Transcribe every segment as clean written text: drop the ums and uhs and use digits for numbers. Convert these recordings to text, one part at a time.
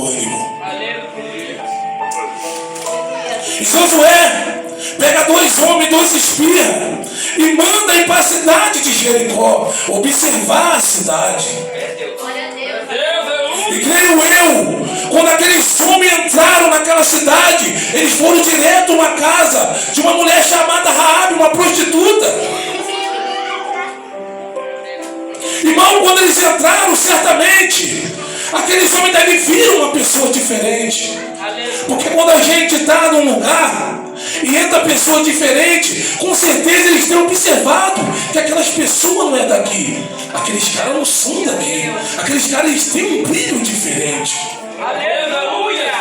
ânimo. E Josué pega 2 homens, 2 espias, e manda ir para a cidade de Jericó, observar a cidade. E creio eu, quando aqueles homens entraram naquela cidade, eles foram direto a uma casa de uma mulher chamada Raabe, uma prostituta. Irmão, quando eles entraram, certamente aqueles homens devem vir uma pessoa diferente. Porque quando a gente está num lugar e entra pessoa diferente, com certeza eles têm observado que aquelas pessoas não é daqui. Aqueles caras não são daqui. Aqueles caras eles têm um brilho diferente. Aleluia!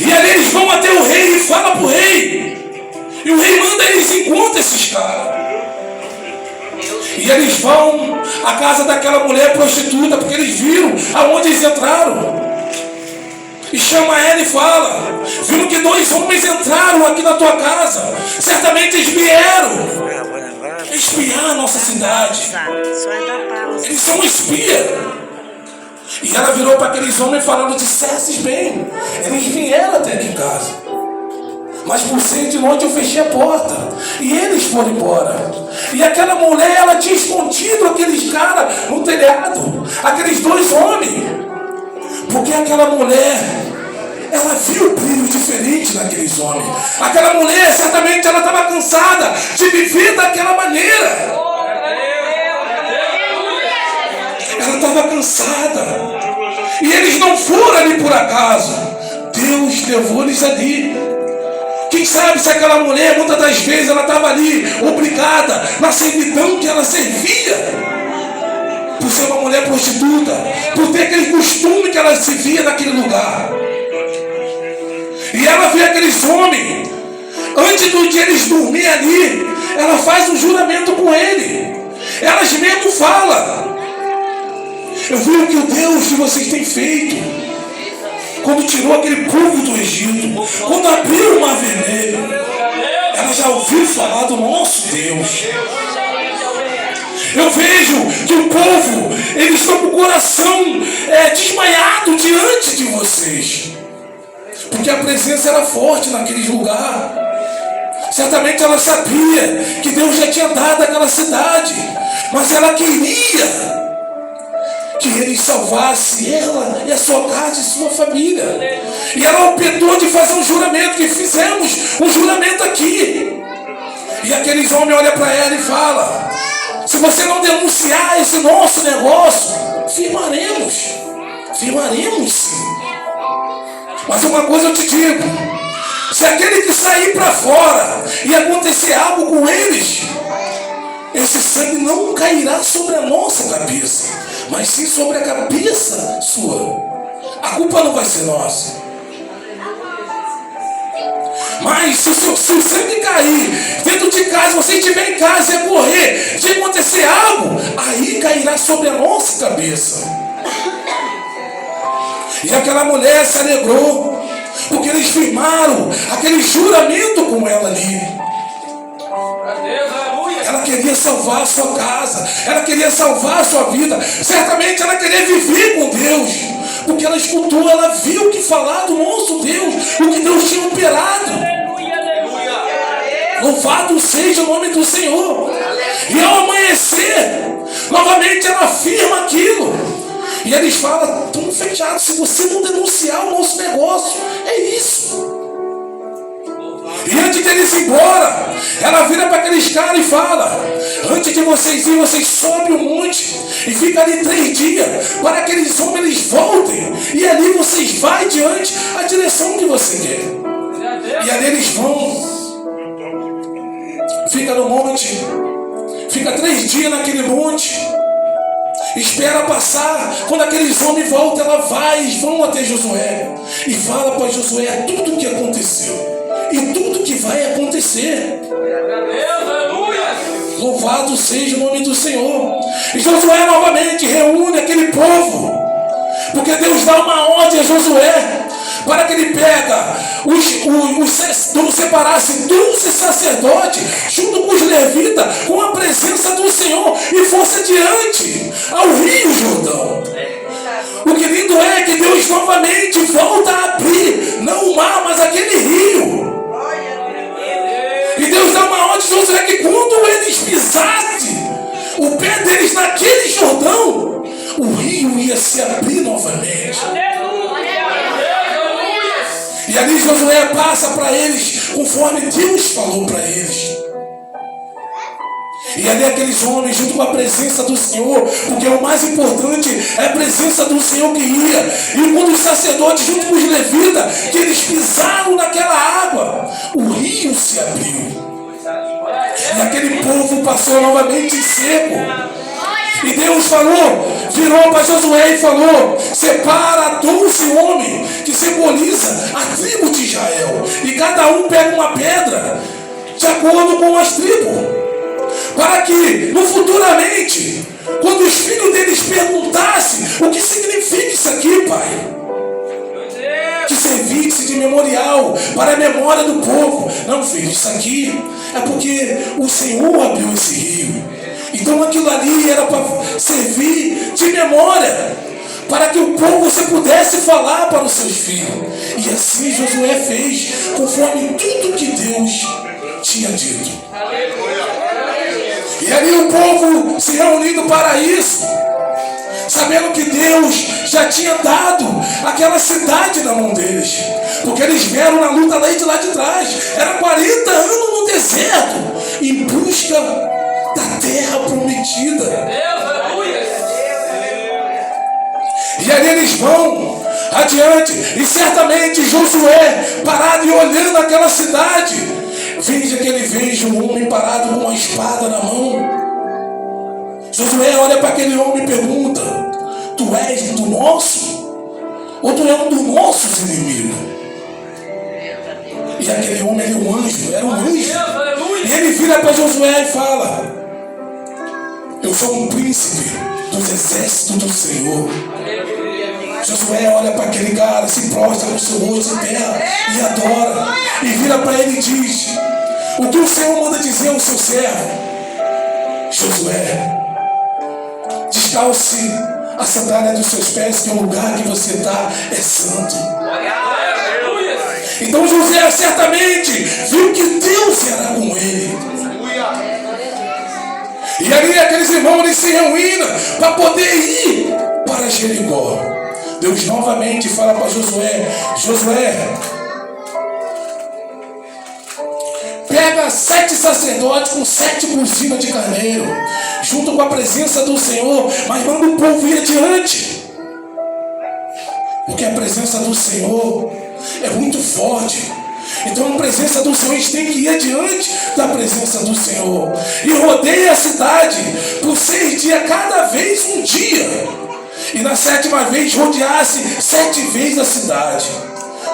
E ali eles vão até o rei e falam para o rei. E o rei manda eles encontrar esses caras. E eles vão à casa daquela mulher prostituta, porque eles viram aonde eles entraram. E chama ela e fala: viram que 2 homens entraram aqui na tua casa. Certamente eles vieram espiar a nossa cidade. Eles são espias. E ela virou para aqueles homens falando: dissesses bem, eles vieram até aqui em casa, mas por ser de longe eu fechei a porta e eles foram embora. E aquela mulher, ela tinha escondido aqueles caras no telhado, aqueles 2 homens, porque aquela mulher, ela viu o brilho diferente naqueles homens. Aquela mulher, certamente ela estava cansada de viver daquela maneira. Ela estava cansada. E eles não foram ali por acaso. Deus levou eles ali. Quem sabe se aquela mulher, muitas das vezes, ela estava ali, obrigada, na servidão que ela servia, por ser uma mulher prostituta, por ter aquele costume que ela se via naquele lugar. E ela vê aqueles homens, antes do dia eles dormirem ali, ela faz um juramento com ele. Elas mesmo falam: eu vi o que o Deus que vocês têm feito quando tirou aquele povo do Egito, quando abriu o Mar Vermelho. Ela já ouviu falar do nosso Deus. Eu vejo que o povo, eles estão com o coração desmaiado diante de vocês, porque a presença era forte naquele lugar. Certamente ela sabia que Deus já tinha dado aquela cidade, mas ela queria que ele salvasse ela e a sua casa e sua família. E ela optou de fazer um juramento, que fizemos um juramento aqui. E aqueles homens olham para ela e falam: se você não denunciar esse nosso negócio, firmaremos sim. Mas uma coisa eu te digo: se aquele que sair para fora e acontecer algo com eles, esse sangue não cairá sobre a nossa cabeça, mas sim sobre a cabeça sua. A culpa não vai ser nossa. Mas se o sangue cair dentro de casa, você estiver em casa e correr, se acontecer algo, aí cairá sobre a nossa cabeça. E aquela mulher se alegrou, porque eles firmaram aquele juramento com ela ali. Ela queria salvar a sua casa, ela queria salvar a sua vida. Certamente ela queria viver com Deus, porque ela escutou, ela viu o que falar do nosso Deus, o que Deus tinha operado. Louvado seja o nome do Senhor. E ao amanhecer, novamente ela afirma aquilo. E eles falam: estamos fechados, se você não denunciar o nosso negócio, é isso. E antes de eles ir embora, ela vira para aqueles caras e fala: antes de vocês irem, vocês sobem o monte e ficam ali 3 dias, para que aqueles homens eles voltem, e ali vocês vão diante a direção que você quer. E ali eles vão, fica no monte, fica 3 dias naquele monte, espera passar. Quando aqueles homens voltam, ela vai, eles vão até Josué e fala para Josué tudo o que aconteceu e tudo que vai acontecer. Louvado seja o nome do Senhor. E Josué novamente reúne aquele povo, porque Deus dá uma ordem a Josué para que ele pega separasse 12 sacerdotes junto com os levitas, com a presença do Senhor, e fosse adiante ao Rio Jordão. O que lindo é que Deus novamente volta a abrir, não o mar, mas aquele rio. E Deus dá uma ordem de Josué que quando eles pisassem o pé deles naquele Jordão, o rio ia se abrir novamente. E ali Josué passa para eles conforme Deus falou para eles. E ali aqueles homens, junto com a presença do Senhor, porque o mais importante é a presença do Senhor que ia. E quando os sacerdotes, junto com os levitas, que eles pisaram naquela água, o rio se abriu. E aquele povo passou novamente seco. E Deus falou, virou para Josué e falou: separa 12 homens, que simboliza a tribo de Israel. E cada um pega uma pedra, de acordo com as tribos. Para que, no futuramente, quando os filhos deles perguntassem o que significa isso aqui, Pai, que servisse de memorial para a memória do povo. Não, filho, isso aqui é porque o Senhor abriu esse rio. Então aquilo ali era para servir de memória, para que o povo você pudesse falar para os seus filhos. E assim Josué fez, conforme tudo que Deus tinha dito. E ali o povo se reunindo para isso, sabendo que Deus já tinha dado aquela cidade na mão deles, porque eles vieram na luta lá de trás. Era 40 anos no deserto, em busca da terra prometida. E ali eles vão adiante, e certamente Josué, parado e olhando aquela cidade, veja que ele veja um homem parado com uma espada na mão. Josué olha para aquele homem e pergunta: tu és do nosso? Ou tu és um dos nossos inimigos? E aquele homem era um anjo, E ele vira para Josué e fala: eu sou um príncipe dos exércitos do Senhor. Josué olha para aquele cara, se prostra no seu rosto em terra e adora. E vira para ele e diz: o que o Senhor manda dizer ao seu servo? Josué, descalce a sandália dos seus pés, que o lugar que você está é santo. Então Josué certamente viu que Deus era com ele. E ali aqueles irmãos eles se reúnem para poder ir para Jericó. Deus novamente fala para Josué: Josué, pega 7 sacerdotes com 7 buzinas de carneiro, junto com a presença do Senhor, mas manda o povo ir adiante, porque a presença do Senhor é muito forte. Então a presença do Senhor, a gente tem que ir adiante da presença do Senhor. E rodeia a cidade por 6 dias, cada vez um dia. E na 7ª vez rodeasse 7 vezes a cidade,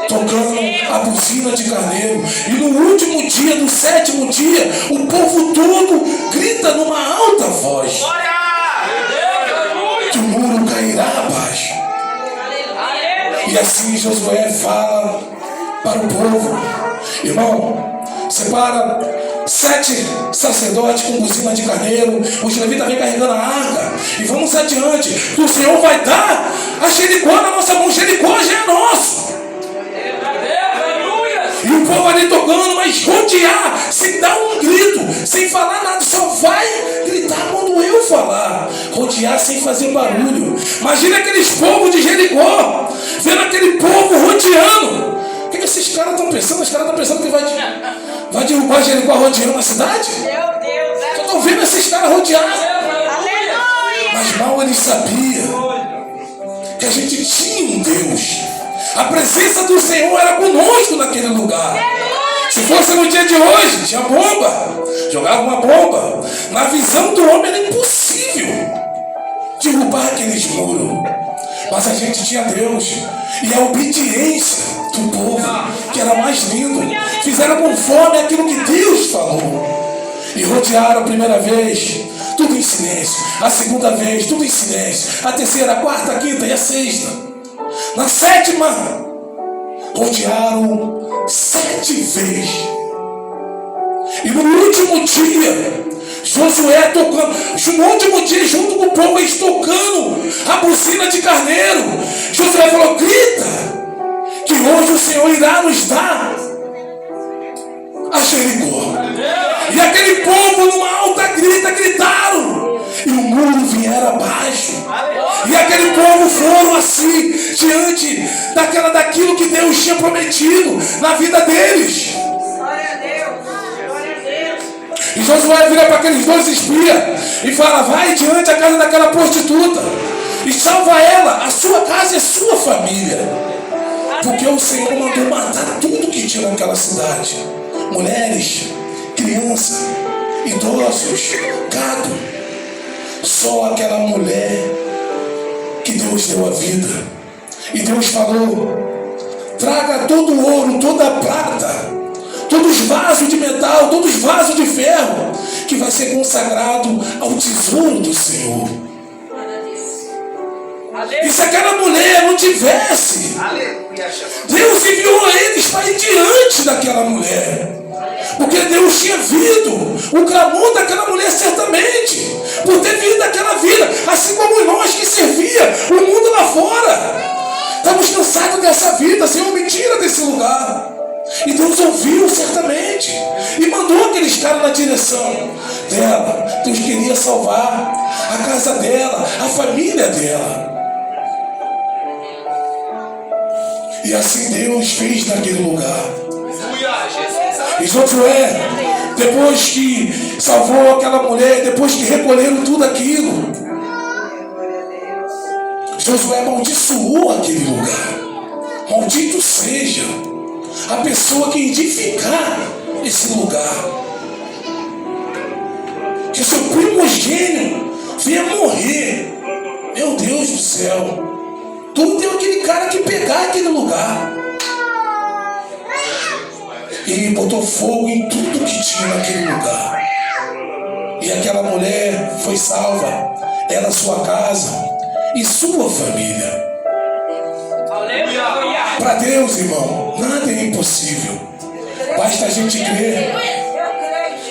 tocando a buzina de carneiro. E no último dia, no 7º dia, o povo todo grita numa alta voz que o muro cairá abaixo. E assim Josué fala para o povo: irmão, separa 7 sacerdotes com buzina de carneiro, os levitas vêm carregando a arca, e vamos adiante, que o Senhor vai dar a Jericó na nossa mão. Jericó já é nosso. E o povo ali tocando, mas rodear, sem dar um grito, sem falar nada, só vai gritar quando eu falar. Rodear sem fazer barulho. Imagina aqueles povos de Jericó, vendo aquele povo rodeando. O que esses caras estão pensando? Os caras estão pensando que vai derrubar Jericó rodeando a cidade? Meu Deus! Eu estou vendo esses caras rodear. Mas mal eles sabiam que a gente tinha um Deus. A presença do Senhor era conosco naquele lugar. Se fosse no dia de hoje, tinha bomba, jogava uma bomba. Na visão do homem era impossível derrubar aqueles muros. Mas a gente tinha Deus. E a obediência do povo, que era mais lindo, fizeram conforme aquilo que Deus falou. E rodearam a primeira vez, tudo em silêncio. A segunda vez, tudo em silêncio. A terceira, a quarta, a quinta e a sexta. Na 7ª, rodearam 7 vezes. E no último dia, Josué tocando, no último dia, junto com o povo, eles tocando a buzina de carneiro. Josué falou: grita, que hoje o Senhor irá nos dar a Jericó. E aquele povo, numa alta gritaram, e o muro viera abaixo. E aquele povo foram assim, diante daquilo que Deus tinha prometido na vida deles. E Josué vira para aqueles 2 espias e fala: vai diante da casa daquela prostituta e salva ela, a sua casa e a sua família, porque o Senhor mandou matar tudo que tinha naquela cidade: mulheres, crianças, idosos, gado. Só aquela mulher que Deus deu a vida. E Deus falou: traga todo o ouro, toda a prata, todos os vasos de metal, todos os vasos de ferro, que vai ser consagrado ao tesouro do Senhor. E se aquela mulher não tivesse, Deus enviou eles para ir diante daquela mulher, porque Deus tinha visto o clamor daquela mulher certamente, por ter vindo daquela vida, assim como nós que servia o mundo lá fora. Estamos cansados dessa vida, Senhor, me tira desse lugar. E Deus ouviu certamente e mandou aqueles caras na direção dela. Deus queria salvar a casa dela, a família dela. E assim Deus fez naquele lugar. E Josué, depois que salvou aquela mulher, depois que recolheram tudo aquilo, Josué amaldiçoou aquele lugar. Maldito seja a pessoa que edificar esse lugar, que seu primogênito venha morrer. Meu Deus do céu, tudo tem aquele cara que pegar aquele lugar. E botou fogo em tudo que tinha naquele lugar. E aquela mulher foi salva, ela, sua casa e sua família. Para Deus, irmão, nada é impossível. Basta a gente crer.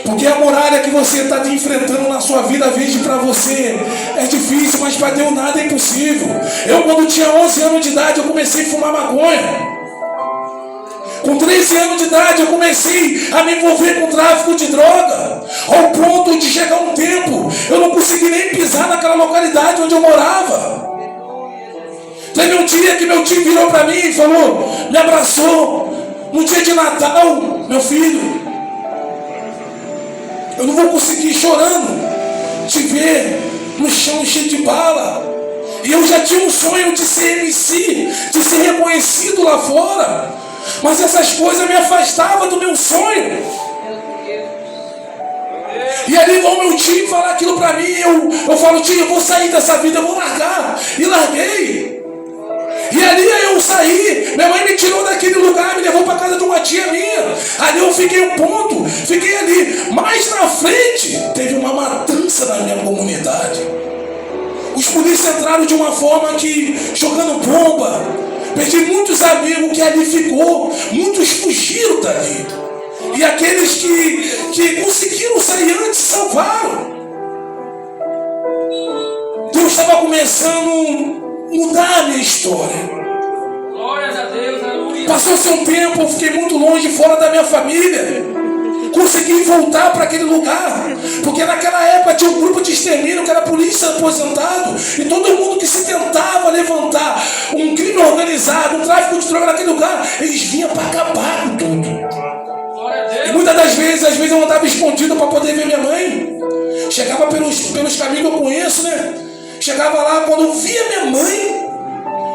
Porque a muralha que você está enfrentando na sua vida, às vezes para você é difícil, mas para Deus nada é impossível. Eu, quando tinha 11 anos de idade, eu comecei a fumar maconha. Com 13 anos de idade eu comecei a me envolver com tráfico de droga, ao ponto de chegar um tempo eu não consegui nem pisar naquela localidade onde eu morava. Teve um dia que meu tio virou para mim e falou, me abraçou, no dia de Natal: meu filho, eu não vou conseguir chorando te ver no chão cheio de bala. E eu já tinha um sonho de ser MC, de ser reconhecido lá fora. Mas essas coisas me afastavam do meu sonho. E ali vão meu tio falar aquilo pra mim. Eu falo: tio, eu vou sair dessa vida, eu vou largar. E larguei. E ali eu saí. Minha mãe me tirou daquele lugar, me levou para casa de uma tia minha. Ali eu fiquei um ponto, fiquei ali. Mais na frente teve uma matança na minha comunidade. Os polícias entraram de uma forma que, jogando bomba. Perdi muitos amigos que ali ficou. Muitos fugiram dali. E aqueles que conseguiram sair antes, salvaram. Deus estava começando a mudar a minha história. Glórias a Deus, aleluia. Passou-se um tempo, eu fiquei muito longe, fora da minha família. Consegui voltar para aquele lugar, porque naquela época tinha um grupo de extermínio que era polícia aposentado, e todo mundo que se tentava levantar um crime organizado, um tráfico de droga naquele lugar, eles vinham para acabar com tudo. E muitas das vezes, eu andava escondido para poder ver minha mãe. Chegava pelos caminhos que eu conheço, né? Chegava lá, quando eu via minha mãe,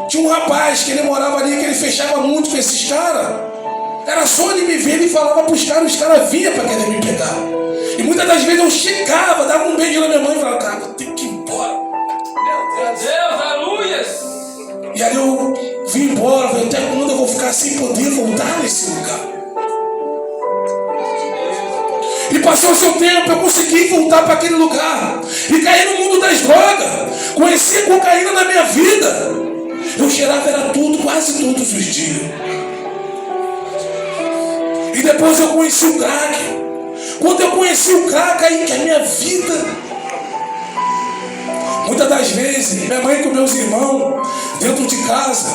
tinha um rapaz que ele morava ali, que ele fechava muito com esses caras. Era só ele me ver, ele falava para os caras vinham para querer me pegar. E muitas das vezes eu chegava, dava um beijo na minha mãe e falava: cara, tem que ir embora. Meu Deus, aleluia. E aí eu vim embora, falei: até quando eu vou ficar sem poder voltar nesse lugar? E passou o seu tempo, eu consegui voltar para aquele lugar. E caí no mundo das drogas. Conheci a cocaína na minha vida. Eu cheirava era tudo, quase todos os dias. E depois eu conheci o crack. Quando eu conheci o crack, aí que a minha vida... Muitas das vezes, minha mãe com meus irmãos, dentro de casa,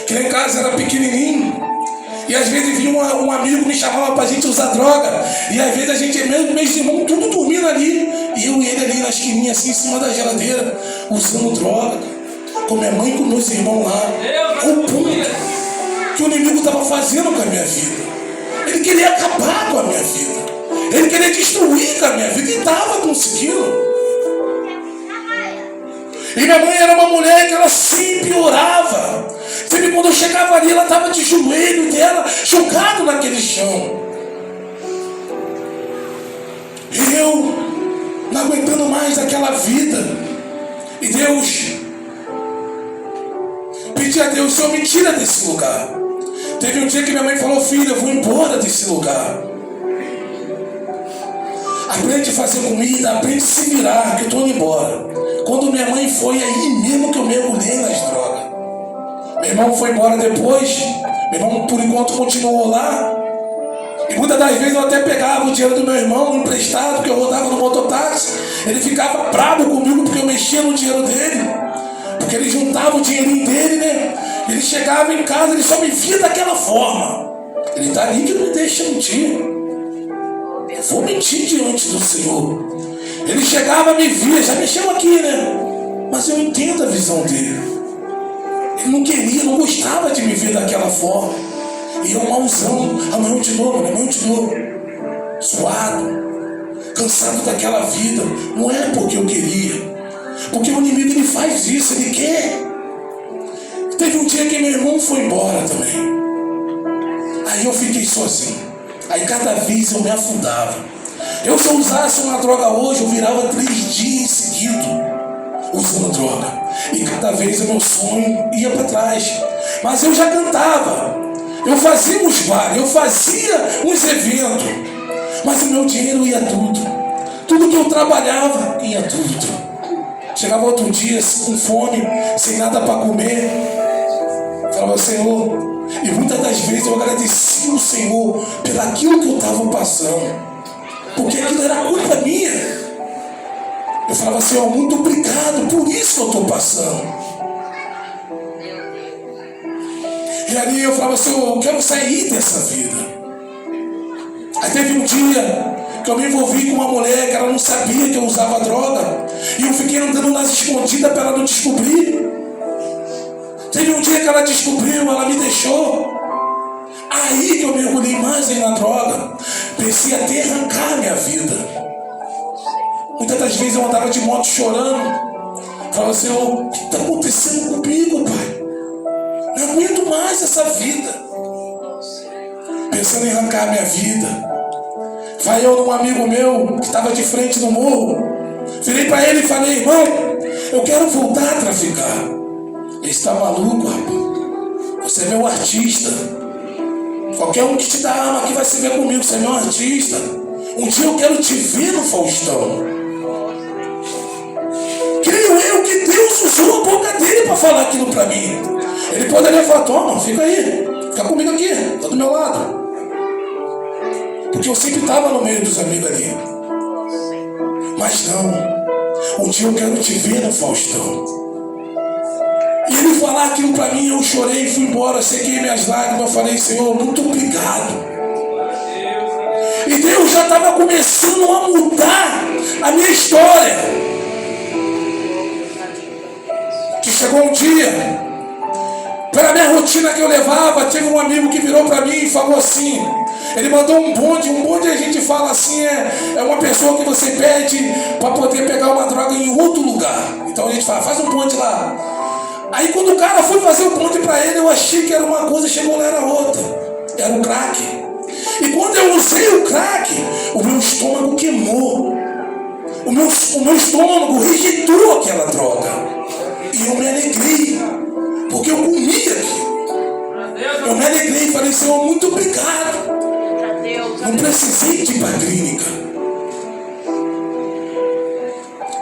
que lá em casa era pequenininho, e às vezes vinha um amigo me chamava pra gente usar droga, e às vezes a gente, meus irmãos, tudo dormindo ali, e eu e ele ali na esquininha, assim, em cima da geladeira, usando droga, com minha mãe e com meus irmãos lá. O ponto que o inimigo estava fazendo com a minha vida. Ele queria acabar com a minha vida. Ele queria destruir com a minha vida, e estava conseguindo. E minha mãe era uma mulher que ela sempre orava. Sempre quando eu chegava ali, ela estava de joelho dela, jogado naquele chão. E eu, não aguentando mais aquela vida. E Deus, pedi a Deus, Senhor, me tira desse lugar. Teve um dia que minha mãe falou, filha, eu vou embora desse lugar. Aprende a fazer comida, aprende a se virar, que eu estou indo embora. Quando minha mãe foi, aí mesmo que eu mergulhei nas drogas. Meu irmão foi embora depois. Meu irmão, por enquanto, continuou lá. E muitas das vezes eu até pegava o dinheiro do meu irmão emprestado, porque eu rodava no mototáxi. Ele ficava bravo comigo porque eu mexia no dinheiro dele. Porque ele juntava o dinheirinho dele, né? Ele chegava em casa, ele só me via daquela forma. Ele está ali que não me deixa mentir. Eu vou mentir diante do Senhor. Ele chegava, me via, já mexeu aqui, né? Mas eu entendo a visão dele. Ele não queria, não gostava de me ver daquela forma. E eu malzão, amanhã de novo, suado, cansado daquela vida. Não é porque eu queria. Porque o inimigo, ele faz isso, ele quer. Teve um dia que meu irmão foi embora também. Aí eu fiquei sozinho. Aí cada vez eu me afundava. Eu, se eu usasse uma droga hoje, eu virava 3 dias seguidos usando droga. E cada vez o meu sonho ia para trás. Mas eu já cantava. Eu fazia uns bares, eu fazia uns eventos. Mas o meu dinheiro ia tudo. Tudo que eu trabalhava ia tudo. Chegava outro dia com fome, sem nada para comer. Falava, Senhor. E muitas das vezes eu agradecia o Senhor pelo aquilo que eu estava passando. Porque aquilo era culpa minha. Eu falava, Senhor, muito obrigado, por isso que eu estou passando. E ali eu falava, Senhor, eu quero sair dessa vida. Aí teve um dia que eu me envolvi com uma mulher que ela não sabia que eu usava droga. E eu fiquei andando nas escondidas para ela não descobrir. Teve um dia que ela descobriu, ela me deixou. Aí que eu mergulhei mais na droga. Pensei até arrancar a minha vida. Muitas das vezes eu andava de moto chorando. Falava, Senhor, o que está acontecendo comigo, Pai? Não aguento mais essa vida. Pensando em arrancar a minha vida. Vai eu num amigo meu que estava de frente no morro. Virei para ele e falei, irmão, eu quero voltar a traficar. Ele está maluco, rapaz. Você é meu artista. Qualquer um que te dá arma aqui vai se ver comigo. Você é meu artista. Um dia eu quero te ver no Faustão. Creio eu que Deus usou a boca dele para falar aquilo para mim. Ele poderia falar, toma, fica aí. Fica comigo aqui, tá do meu lado. Porque eu sempre estava no meio dos amigos ali. Mas não. Um dia eu quero te ver no Faustão. E ele falar aquilo para mim, eu chorei, fui embora, sequei minhas lágrimas, eu falei, Senhor, muito obrigado. E Deus já estava começando a mudar a minha história. Que chegou um dia, pela minha rotina que eu levava, teve um amigo que virou para mim e falou assim, ele mandou um bonde a gente fala assim, é uma pessoa que você pede para poder pegar uma droga em outro lugar. Então a gente fala, faz um bonde lá. Aí quando o cara foi fazer o ponto para ele, eu achei que era uma coisa, chegou lá era outra. Era o crack. E quando eu usei o crack, o meu estômago queimou. O meu estômago rejeitou aquela droga. E eu me alegrei, porque eu comi aquilo. Eu me alegrei e falei, Senhor, muito obrigado. Não precisei de ir para a clínica.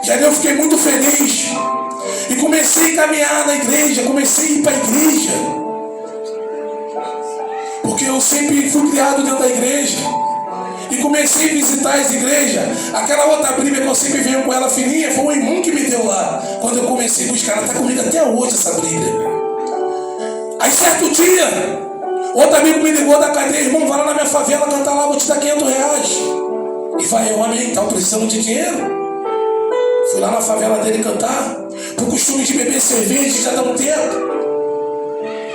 E aí eu fiquei muito feliz. E comecei a caminhar na igreja, comecei a ir para a igreja. Porque eu sempre fui criado dentro da igreja. E comecei a visitar as igrejas. Aquela outra Bíblia que eu sempre venho com ela fininha, foi um irmão que me deu lá. Quando eu comecei a buscar, ela está comigo até hoje, essa Bíblia. Aí certo dia, outro amigo me ligou da cadeia: irmão, vai lá na minha favela cantar lá, vou te dar R$500. E vai eu, amém, estava precisando de dinheiro. Fui lá na favela dele cantar. Por costume de beber cerveja, já dá um tempo.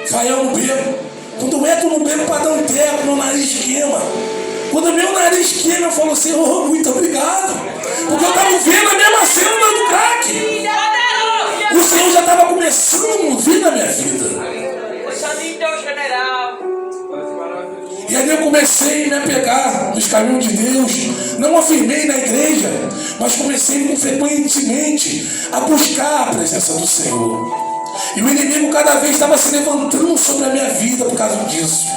Vai eu não bebo. Quando eu entro no bebo para dar um tempo, meu nariz queima. Quando meu nariz queima, eu falo: Senhor, muito obrigado. Porque eu estava vendo a mesma cena do crack. O Senhor já estava começando a mover na minha vida. E aí eu comecei a me apegar nos caminhos de Deus. Não afirmei na igreja, mas comecei frequentemente a buscar a presença do Senhor. E o inimigo cada vez estava se levantando sobre a minha vida por causa disso.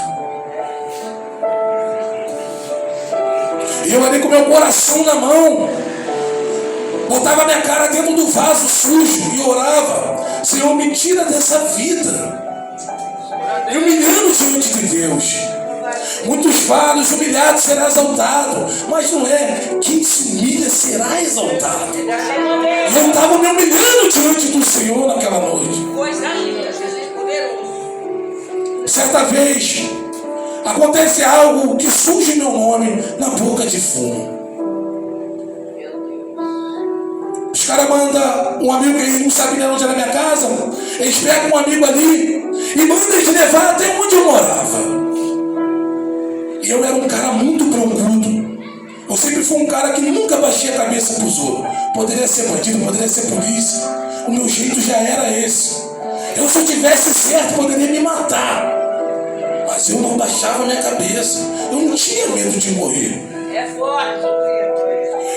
E eu ali com meu coração na mão, botava minha cara dentro do vaso sujo e orava: Senhor, me tira dessa vida. Eu me humilhando diante de Deus. Muitos falam: os humilhados será exaltado. Mas não é. Quem se humilha será exaltado. E eu estava me humilhando diante do Senhor naquela noite. Certa vez, acontece algo que surge meu nome na boca de fumo. Os caras mandam um amigo que eles não sabem onde era a minha casa. Eles pegam um amigo ali e mandam eles levar até onde eu morava. E eu era um cara muito broncudo. Eu sempre fui um cara que nunca baixei a cabeça para os outros. Poderia ser bandido, poderia ser polícia. O meu jeito já era esse. Eu, se eu tivesse certo, poderia me matar. Mas eu não baixava a minha cabeça. Eu não tinha medo de morrer. É forte,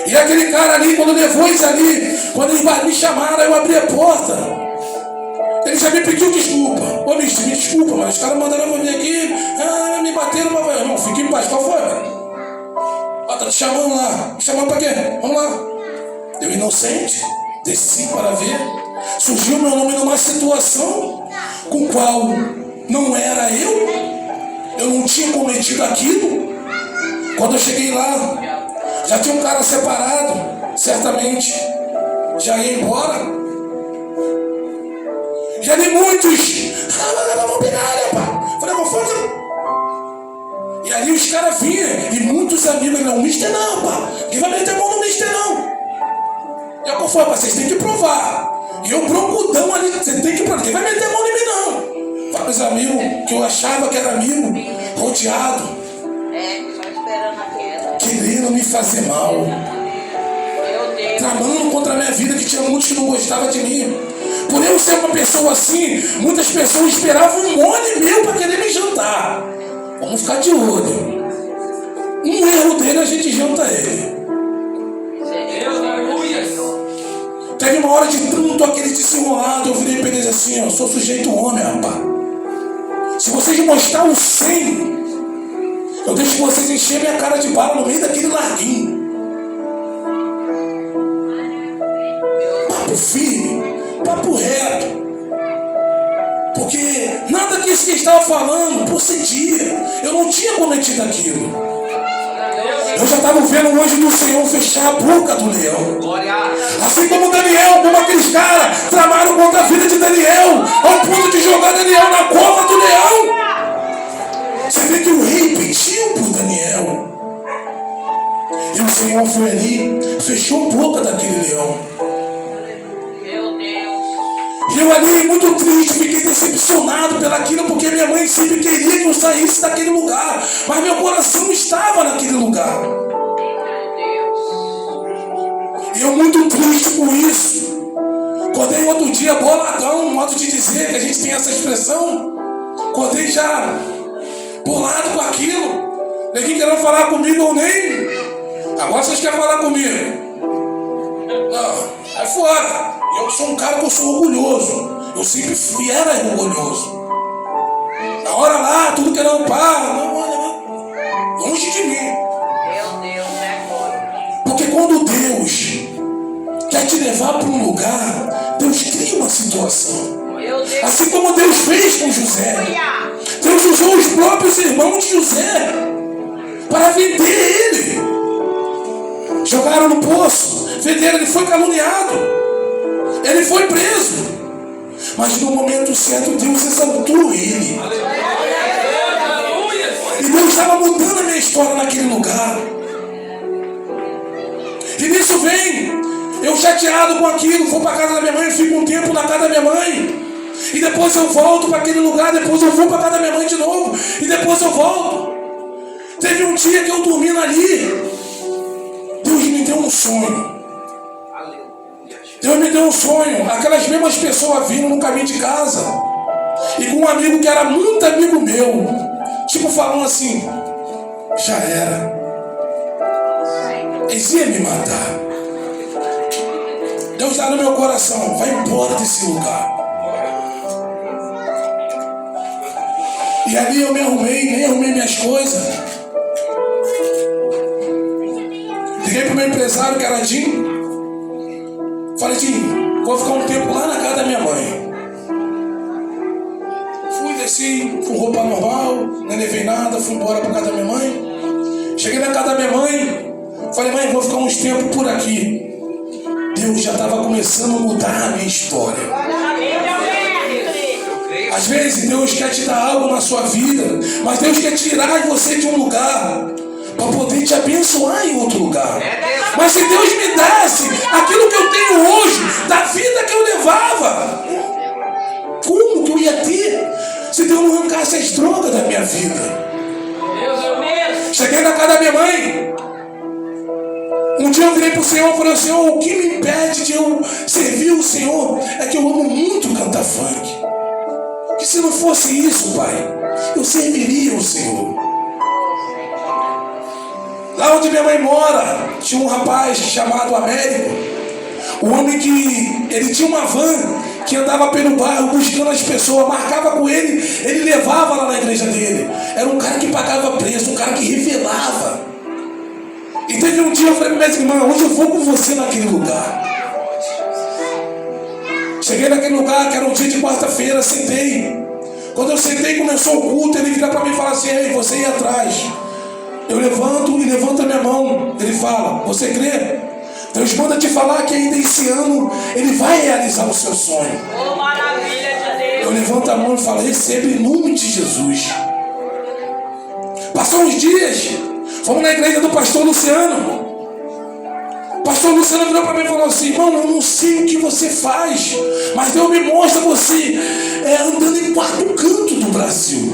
E aquele cara ali, quando levou isso ali, quando eles me chamaram, eu abri a porta. Ele já me pediu desculpa. Ô, mister, me desculpa, mas os caras mandaram eu vir aqui. Me bateram, mas irmão, fique em paz. Qual foi, velho? Tá te chamando lá. Me chamando pra quê? Vamos lá. Eu, inocente, desci para ver. Surgiu meu nome numa situação com qual não era eu. Eu não tinha cometido aquilo. Quando eu cheguei lá, já tinha um cara separado, certamente já ia embora. Já vi muitos. Vamos pegar, pá. Falei: qual foi? E ali os caras vinham, e muitos amigos: não, mister não, pá. Quem vai meter a mão no mister não? E eu: qual foi, pá? Vocês têm que provar. E eu broncudão ali: você tem que provar. Quem vai meter a mão em mim não? Vários amigos que eu achava que era amigo, rodeado. só esperando a queda. Querendo me fazer mal. Meu Deus. Tramando contra a minha vida, que tinha muitos que não gostavam de mim. Por eu ser uma pessoa assim, muitas pessoas esperavam um mole meu para querer me jantar. Vamos ficar de olho. Um erro dele, a gente janta ele. Deus, aleluia. Teve uma hora de tanto aquele desenrolado, eu virei para eles assim: eu sou sujeito homem, rapaz. Se vocês mostrar o 100, eu deixo vocês encher minha cara de bala no meio daquele larguinho. Papo firme, papo reto. Porque nada disso que estava falando procedia. Eu não tinha cometido aquilo. Eu já estava vendo o anjo do Senhor fechar a boca do leão. Assim como Daniel, como aqueles caras tramaram contra a vida de Daniel, ao ponto de jogar Daniel na cova do leão. Você vê que o rei pediu por Daniel. E o Senhor foi ali, fechou a boca daquele leão. Meu Deus. E eu ali, muito triste, fiquei decepcionado pelaquilo, porque minha mãe sempre queria que eu saísse daquele lugar. Mas meu coração estava naquele lugar. E eu muito triste com isso. Acordei outro dia boladão, um modo de dizer que a gente tem essa expressão. Acordei já bolado com aquilo. Ninguém querendo falar comigo ou nem. Agora vocês querem falar comigo? Não, vai fora. Eu sou um cara que eu sou orgulhoso. Eu sempre fui, era orgulhoso. Na hora lá, tudo querendo parar. Não, olha, longe de mim. Meu Deus, é agora. Porque quando Deus quer te levar para um lugar, Deus cria uma situação. Meu Deus. Assim como Deus fez com José. Deus usou os próprios irmãos de José para vender ele. Jogaram no poço, venderam, ele foi caluniado, ele foi preso. Mas no momento certo, Deus exaltou ele. E Deus estava mudando a minha história naquele lugar. E nisso vem, eu chateado com aquilo, vou para a casa da minha mãe, fico um tempo na casa da minha mãe. E depois eu volto para aquele lugar, depois eu vou para a casa da minha mãe de novo. E depois eu volto. Teve um dia que eu dormindo ali, Deus me deu um sonho. Deus me deu um sonho. Aquelas mesmas pessoas vindo no caminho de casa. E com um amigo que era muito amigo meu. Tipo falando assim, já era. Eles iam me matar. Deus dá no meu coração, vai embora desse lugar. E ali eu me arrumei, nem arrumei minhas coisas. Liguei pro meu empresário, que era Jim. Falei, Jim, vou ficar um tempo lá na casa da minha mãe. Fui, desci, com roupa normal, não levei nada, fui embora pra casa da minha mãe. Cheguei na casa da minha mãe, falei, mãe, vou ficar uns tempos por aqui. Deus já estava começando a mudar a minha história. Às vezes Deus quer te dar algo na sua vida, mas Deus quer tirar você de um lugar para poder te abençoar em outro lugar. Mas se Deus me desse aquilo que eu tenho hoje, da vida que eu levava, como que eu ia ter se Deus não arrancasse as drogas da minha vida? Cheguei na casa da minha mãe. Um dia eu virei para o Senhor e falei, Senhor, o que me impede de eu servir o Senhor é que eu amo muito cantar funk. Que se não fosse isso, Pai, eu serviria o Senhor. Lá onde minha mãe mora, tinha um rapaz chamado Américo. Um homem que, ele tinha uma van que andava pelo bairro buscando as pessoas, marcava com ele, ele levava lá na igreja dele. Era um cara que pagava preço, um cara que revelava. E teve um dia eu falei para minha irmã, hoje eu vou com você naquele lugar. Cheguei naquele lugar, que era um dia de quarta-feira, sentei. Quando eu sentei, começou o culto, ele vira para mim e fala assim, ei, você ia atrás. Eu levanto e levanto a minha mão. Ele fala, você crê? Deus manda te falar que ainda esse ano Ele vai realizar o seu sonho. Oh, maravilha de Deus. Eu levanto a mão e falo, recebe em nome de Jesus. Passou uns dias, fomos na igreja do pastor Luciano. O pastor Luciano virou para mim e falou assim, irmão, eu não sei o que você faz, mas Deus me mostra você andando em 4 cantos do Brasil.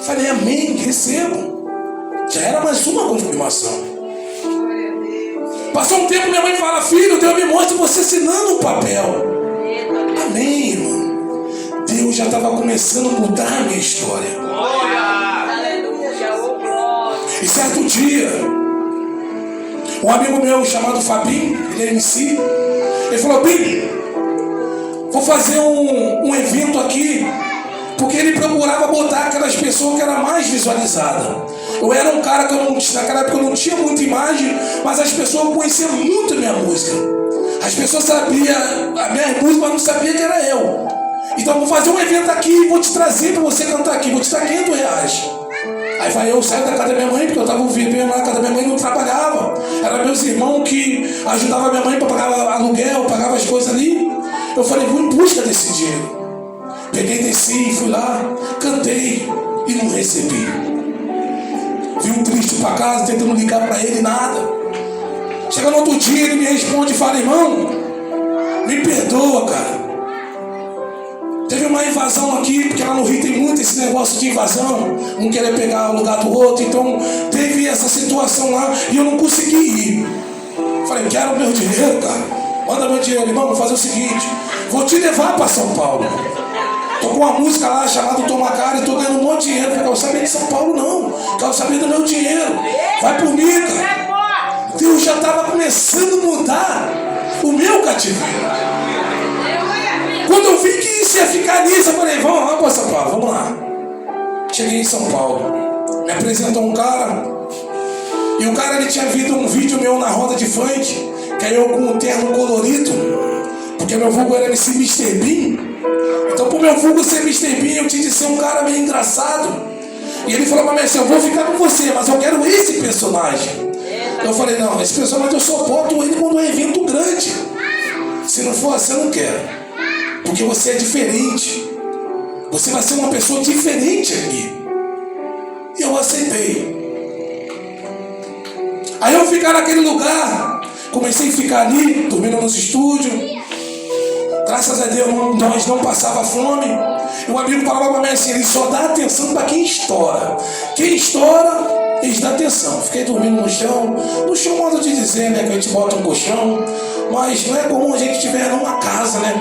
Falei, amém, recebo. Já era mais uma confirmação. Passou um tempo, minha mãe fala, filho, Deus me mostra você assinando o papel. Amém, irmão. Deus já estava começando a mudar a minha história. E certo dia, um amigo meu chamado Fabinho, ele é MC, ele falou, Bim, vou fazer um evento aqui, porque ele procurava botar aquelas pessoas que eram mais visualizadas. Eu era um cara que naquela época eu não tinha muita imagem, mas as pessoas conheciam muito a minha música. As pessoas sabiam a minha música, mas não sabiam que era eu. Então vou fazer um evento aqui e vou te trazer para você cantar aqui, vou te dar R$500. Aí vai, eu saio da casa da minha mãe, porque eu estava vivendo na casa da minha mãe e não trabalhava. Eram meus irmãos que ajudavam a minha mãe para pagar aluguel, pagava as coisas ali. Eu falei, vou em busca desse dinheiro. Peguei, desci, fui lá, cantei e não recebi. Vi um triste para casa, tentando ligar para ele, nada. Chega no outro dia, ele me responde e fala, irmão, me perdoa, cara. Teve uma invasão aqui, porque lá no Rio tem muito esse negócio de invasão, um querer pegar o lugar do outro, então teve essa situação lá e eu não consegui ir. Falei, quero meu dinheiro, cara. Manda meu dinheiro, irmão, vou fazer o seguinte, vou te levar para São Paulo. Tô com uma música lá chamada Toma Cara e tô ganhando um monte de dinheiro. Não quero saber de São Paulo, não. Quero saber do meu dinheiro. Vai por mim, cara. Deus já estava começando a mudar o meu cativeiro. Quando eu vi que isso ia ficar nisso, eu falei, vamos lá para São Paulo, vamos lá. Cheguei em São Paulo. Me apresentou um cara. E o cara, ele tinha visto um vídeo meu na roda de funk, que aí eu com um terno colorido, porque meu vulgo era esse Mr. Bean. Então, por meu vulgo ser Mr. Bean, eu tinha de ser um cara meio engraçado. E ele falou para mim assim, eu vou ficar com você, mas eu quero esse personagem. Eu falei, não, esse personagem eu só boto ele quando é evento grande. Se não for assim, eu não quero. Porque você é diferente. Você vai ser uma pessoa diferente aqui. E eu aceitei. Aí eu ficar naquele lugar, comecei a ficar ali, dormindo nos estúdios. Graças a Deus nós não passava fome. E um amigo falava para mim assim, ele só dá atenção para quem estoura. Quem estoura, eles dão atenção. Fiquei dormindo no chão. No chão, modo de dizer, né? Que a gente bota um colchão. Mas não é comum a gente estiver numa casa, né?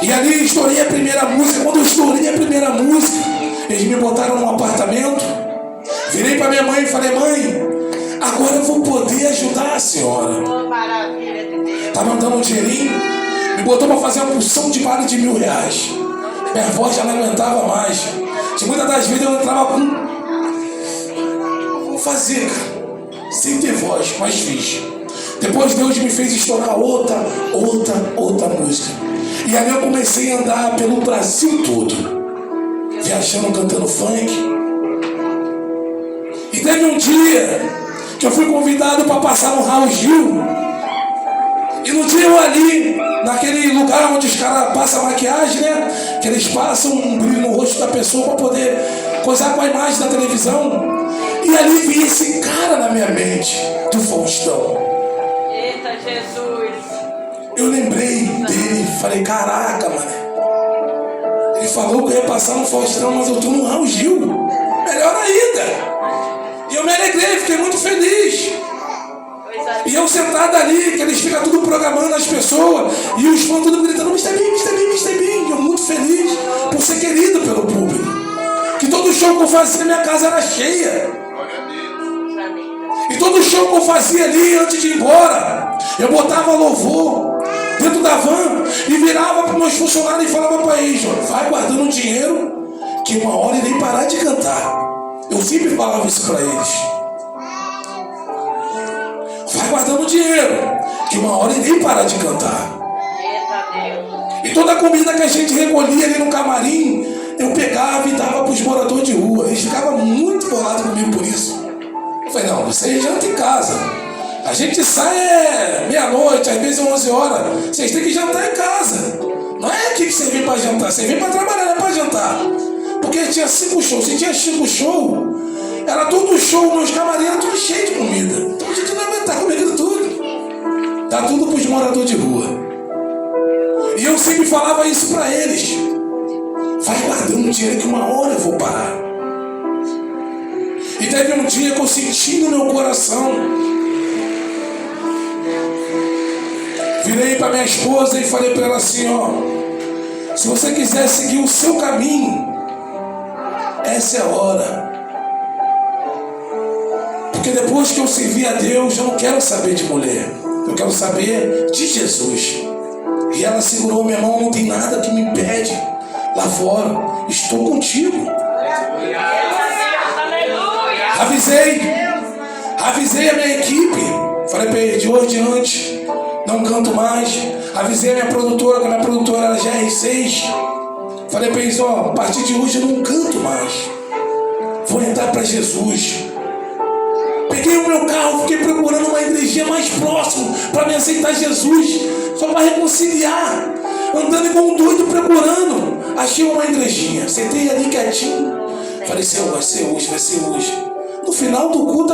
E ali estourei a primeira música. Quando eu estourei a primeira música, eles me botaram num apartamento. Virei para minha mãe e falei, mãe, agora eu vou poder ajudar a senhora. Maravilha de Deus. Tá mandando um dinheirinho. Me botou para fazer uma porção de vale de R$1.000. Minha voz já não aguentava mais. De muitas das vezes eu entrava com... Vou fazer, cara. Sem ter voz, mas fiz. Depois Deus me fez estourar outra música. E ali eu comecei a andar pelo Brasil todo. Viajando, cantando funk. E teve um dia que eu fui convidado para passar no Raul Gil. E no dia eu ali, naquele lugar onde os caras passam maquiagem, né? Que eles passam um brilho no rosto da pessoa para poder coisar com a imagem da televisão. E ali vi esse cara na minha mente, do Faustão. Eita Jesus. Eu lembrei dele, falei, caraca, mano. Ele falou que eu ia passar no Faustão, mas eu tô no Raul Gil. Melhor ainda. E eu me alegrei, fiquei muito feliz. E eu sentado ali, que eles ficam tudo programando as pessoas, e os fãs tudo gritando, Mr. Bean, Mr. Bean, Mr. Bean. E eu muito feliz por ser querido pelo público. Que todo show que eu fazia, minha casa era cheia. E todo show que eu fazia ali, antes de ir embora, eu botava louvor dentro da van e virava para os meus funcionários e falava para eles, vai guardando dinheiro, que uma hora irei parar de cantar. Eu sempre falava isso para eles. Vai guardando dinheiro, que uma hora irei parar de cantar. E toda a comida que a gente recolhia ali no camarim, eu pegava e dava para os moradores de rua. Eles ficavam muito bolados comigo por isso. Eu falei, não, vocês jantam em casa. A gente sai meia-noite, às vezes 11 horas. Vocês têm que jantar em casa. Não é aqui que você vem para jantar, você vem para trabalhar, não é para jantar. Porque tinha 5 shows. Se tinha 5 shows, era todo show, meus camarins eram tudo cheio de comida. Então a gente não aguentar comida tudo. Dá tudo para os moradores de rua. E eu sempre falava isso para eles. Vai guardando dinheiro que uma hora eu vou parar. E teve um dia que eu senti no meu coração. Virei para minha esposa e falei para ela assim, ó. Se você quiser seguir o seu caminho, essa é a hora. Porque depois que eu servi a Deus, eu não quero saber de mulher. Eu quero saber de Jesus. E ela segurou minha mão, não tem nada que me impede. Lá fora, estou contigo. Avisei a minha equipe. Falei para ele, de hoje em diante, não canto mais. Avisei a minha produtora, que a minha produtora era GR6. Falei para eles, ó, a partir de hoje eu não canto mais. Vou entrar para Jesus. Peguei o meu carro, fiquei procurando uma igrejinha mais próxima para me aceitar Jesus, só para reconciliar, andando igual um doido procurando. Achei uma igrejinha, sentei ali quietinho. Falei, Senhor, vai ser hoje. No final do culto